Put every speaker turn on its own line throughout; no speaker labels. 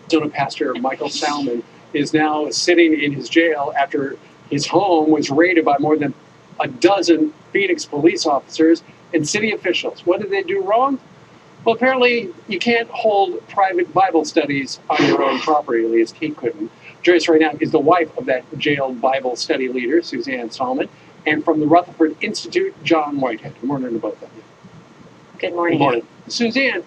Arizona pastor Michael Salman is now sitting in his jail after his home was raided by more than a dozen Phoenix police officers and city officials. What did they do wrong? Well, apparently you can't hold private Bible studies on your own property, at least he couldn't. Joining us right now is the wife of that jailed Bible study leader, Suzanne Salman, and from the Rutherford Institute, John Whitehead. Good morning to both of you.
Good morning.
Good morning. Suzanne,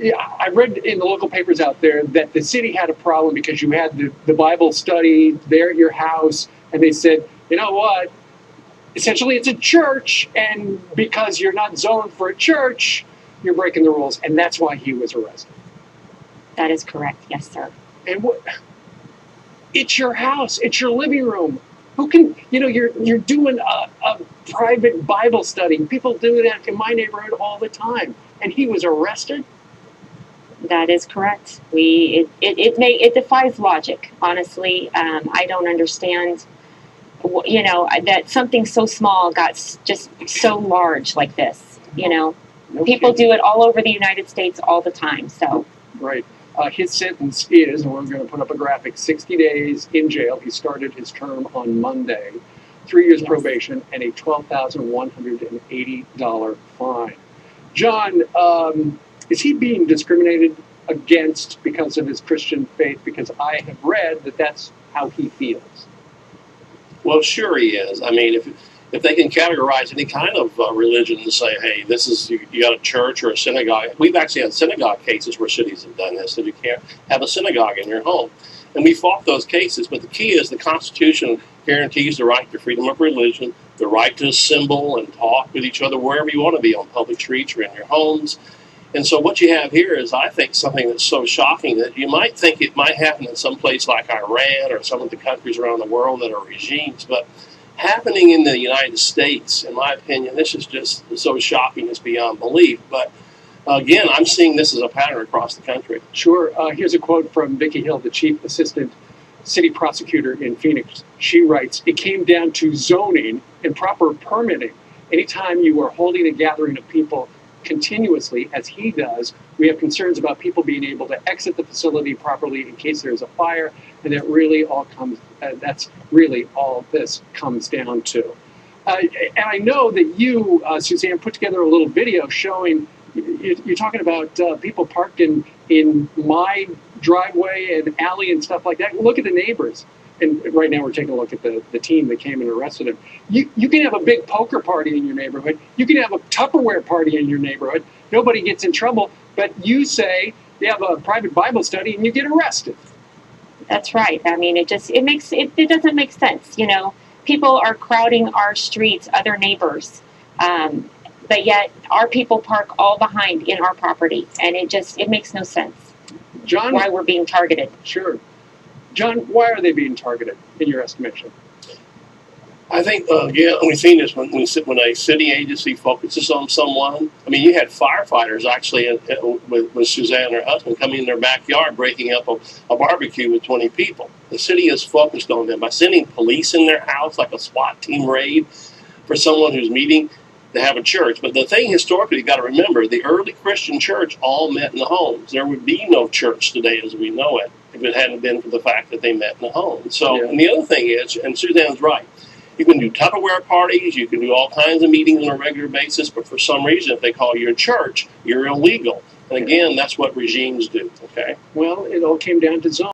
I read in the local papers out there that the city had a problem because you had the Bible study there at your house, and they said, you know what, essentially it's a church, and because you're not zoned for a church, you're breaking the rules, and that's why he was arrested.
That is correct, yes, sir.
And what? It's your house, it's your living room. Who can, you're doing a private Bible study. People do that in my neighborhood all the time, and he was arrested?
That is correct. It defies logic, honestly. I don't understand, that something so small got just so large like this, No People
kidding.
do it all over the United States all the time, so.
Right. His sentence is, and we're going to put up a graphic, 60 days in jail. He started his term on Monday, 3 years probation, and a $12,180 fine. John, is he being discriminated against because of his Christian faith? Because I have read that that's how he feels.
Well, sure he is. I mean, if they can categorize any kind of religion and say, hey, this is, you got a church or a synagogue. We've actually had synagogue cases where cities have done this, that you can't have a synagogue in your home. And we fought those cases, but the key is the Constitution guarantees the right to freedom of religion, the right to assemble and talk with each other wherever you want to be, on public streets or in your homes. And so what you have here is, I think, something that's so shocking that you might think it might happen in some place like Iran or some of the countries around the world that are regimes, but happening in the United States, in my opinion, this is just so shocking, it's beyond belief. But again, I'm seeing this as a pattern across the country.
Sure. Here's a quote from Vicki Hill, the chief assistant city prosecutor in Phoenix. She writes, "It came down to zoning and proper permitting. Anytime you are holding a gathering of people continuously, as he does, we have concerns about people being able to exit the facility properly in case there's a fire, and that's really all this comes down to." And I know that you, Suzanne, put together a little video showing, you're talking about people parked in my driveway and alley and stuff like that. Look at the neighbors. And right now we're taking a look at the team that came and arrested him. You can have a big poker party in your neighborhood. You can have a Tupperware party in your neighborhood. Nobody gets in trouble. But you say you have a private Bible study and you get arrested.
That's right. I mean, it doesn't make sense. People are crowding our streets, other neighbors, but yet our people park all behind in our property, and it makes no sense.
John,
why we're being targeted?
Sure. John, why are they being targeted, in your estimation?
I think, again, we've seen this when a city agency focuses on someone. I mean, you had firefighters actually with Suzanne and her husband coming in their backyard, breaking up a barbecue with 20 people. The city is focused on them by sending police in their house, like a SWAT team raid, for someone who's meeting to have a church. But the thing historically, you got to remember, the early Christian church all met in the homes. There would be no church today as we know it if it hadn't been for the fact that they met in the home. So, yeah. And the other thing is, and Suzanne's right, you can do Tupperware parties, you can do all kinds of meetings on a regular basis, but for some reason, if they call you a church, you're illegal. And again, that's what regimes do, okay?
Well, it all came down to zone.